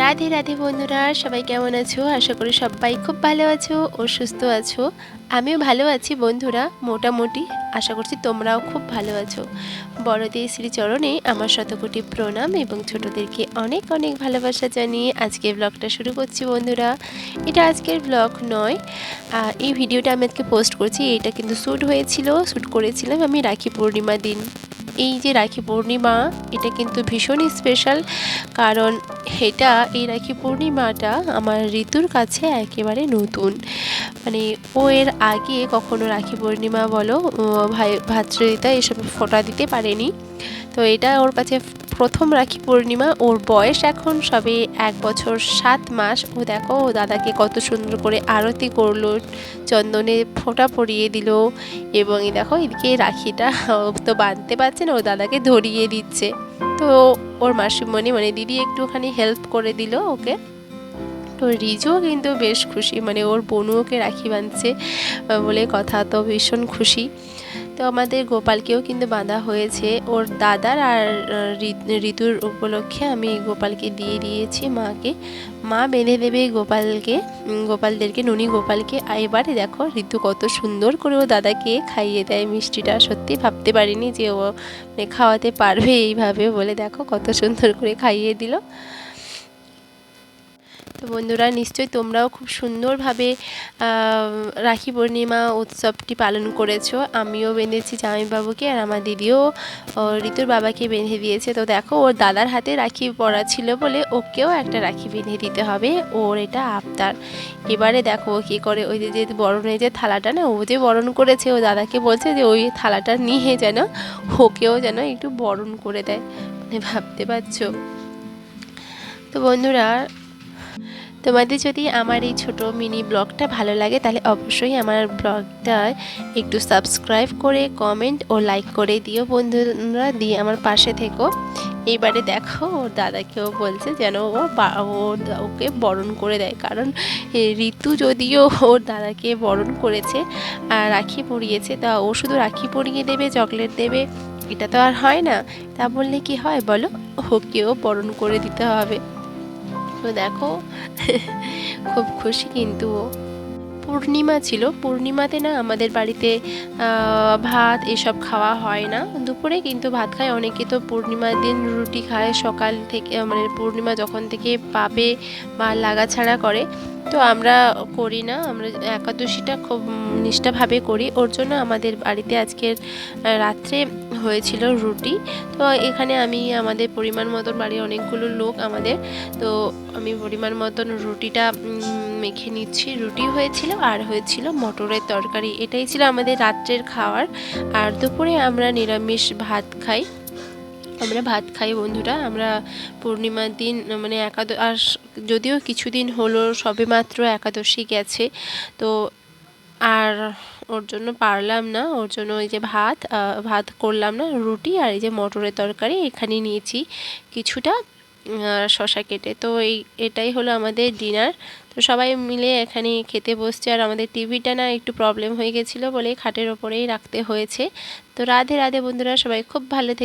রাধে রাধে বন্ধুরা, সবাই কেমন আছো? আশা করি সবাই খুব ভালো আছো ও সুস্থ আছো। আমিও ভালো আছি বন্ধুরা, মোটামুটি। আশা করছি তোমরাও খুব ভালো আছো। বড়দের শ্রীচরণে আমার শতকোটি প্রণাম এবং ছোটদেরকে অনেক অনেক ভালোবাসা জানিয়ে আজকে ব্লগটা শুরু করছি বন্ধুরা। এটা আজকের ব্লগ নয়, এই ভিডিওটা আমি আজকে পোস্ট করছি। এটা কিন্তু শ্যুট করেছিলাম আমি রাখি পূর্ণিমা দিন। এই যে রাখি পূর্ণিমা, এটা কিন্তু ভীষণই স্পেশাল, কারণ এই রাখি পূর্ণিমাটা আমার ঋতুর কাছে একেবারে নতুন। মানে ও এর আগে কখনো রাখি পূর্ণিমা বলো, ভাই ভাতৃদ্বিতীয়া এসব ফোঁটা দিতে পারেনি। তো এটা ওর কাছে প্রথম রাখি পূর্ণিমা। ওর বয়স এখন সবে 1 বছর 7 মাস। ও দেখো, ও দাদাকে কত সুন্দর করে আরতি করলো, চন্দনে ফোঁটা পরিয়ে দিল, এবং এই দেখো এদিকে রাখিটা তো বাঁধতে পারছে না, ও দাদাকে ধরিয়ে দিচ্ছে। তো ওর মাসিমণি মানে দিদি একটুখানি হেল্প করে দিল ওকে। তো রিজুও কিন্তু বেশ খুশি, মানে ওর বোনও ওকে রাখি বাঁধছে বলে কথা, তো ভীষণ খুশি। তো আমাদের গোপালকেও কিন্তু বাঁধা হয়েছে ওর দাদার আর ঋতুর উপলক্ষে। আমি গোপালকে দিয়ে দিয়েছি মাকে, মা বেঁধে দেবে গোপালদেরকে, নুনি গোপালকে। এবারে দেখো ঋতু কত সুন্দর করে ও দাদাকে খাইয়ে দেয় মিষ্টিটা। সত্যি ভাবতে পারিনি যে ও মানে খাওয়াতে পারবে এইভাবে বলে, দেখো কত সুন্দর করে খাইয়ে দিল। তো বন্ধুরা, নিশ্চয়ই তোমরাও খুব সুন্দরভাবে রাখি পূর্ণিমা উৎসবটি পালন করেছো। আমিও বেঁধেছি জামাইবাবুকে, আর আমার দিদিও ঋতুর বাবাকে বেঁধে দিয়েছে। তো দেখো, ওর দাদার হাতে রাখি পরা ছিল বলে ওকেও একটা রাখি বেঁধে দিতে হবে, ওর এটা আবদার। এবারে দেখো ও কী করে, ওই যে বরণের যে থালাটা না, ও যে বরণ করেছে, ও দাদাকে বলছে যে ওই থালাটা নিয়ে যেন ওকেও যেন একটু বরণ করে দেয়। মানে ভাবতে পারছো? তো বন্ধুরা, তোমাদের যদি আমার এই ছোট মিনি ব্লগটা ভালো লাগে, তাহলে অবশ্যই আমার ব্লগটা একটু সাবস্ক্রাইব করে কমেন্ট ও লাইক করে দিও বন্ধুরা, দিয়ে আমার পাশে থেকো। এইবারে দেখো, ওর দাদাকেও বলছে যেন ওকে বরণ করে দেয়, কারণ ঋতু যদিও ওর দাদাকে বরণ করেছে আর রাখি পরিয়েছে, তা ও শুধু রাখি পরিয়ে দেবে, চকলেট দেবে, এটা তো আর হয় না। তা বললে কি হয় বলো, ওকেও বরণ করে দিতে হবে। তো দেখো খুব খুশি কিন্তু ও। পূর্ণিমা ছিল, পূর্ণিমাতে না আমাদের বাড়িতে ভাত এসব খাওয়া হয় না, দুপুরে কিন্তু ভাত খায় অনেকে। তো পূর্ণিমার দিন রুটি খায় সকাল থেকে, মানে পূর্ণিমা যখন থেকে পাবে বা লাগাছাড়া করে। তো আমরা করি না, আমরা একাদশীটা খুব নিষ্ঠাভাবে করি। ওর জন্য আমাদের বাড়িতে আজকের রাত্রে হয়েছিল রুটি। তো এখানে আমি আমাদের পরিমাণ মতন, বাড়ির অনেকগুলো লোক আমাদের, তো আমি পরিমাণ মতন রুটিটা মেখে নিচ্ছি। রুটি হয়েছিল আর হয়েছিল মটরের তরকারি, এটাই ছিল আমাদের রাত্রের খাওয়ার। আর দুপুরে আমরা নিরামিষ ভাত খাই। আমরা ভাত খাই বন্ধুরা, আমরা পূর্ণিমার দিন মানে আর যদিও কিছুদিন হলো সবেমাত্র একাদশী গেছে, তো আর ওর জন্য পারলাম না, ওর জন্য ওই যে ভাত করলাম না, রুটি আর এই যে মটরের তরকারি এখানে নিয়েছি কিছুটা শশা কেটে। তো এটাই হলো আমাদের ডিনার। তো সবাই মিলে এখানে খেতে বসছে, আর আমাদের টিভিটা না একটু প্রবলেম হয়ে গেছিলো বলে খাটের ওপরেই রাখতে হয়েছে। তো রাধে রাধে বন্ধুরা, সবাই খুব ভালো থেকে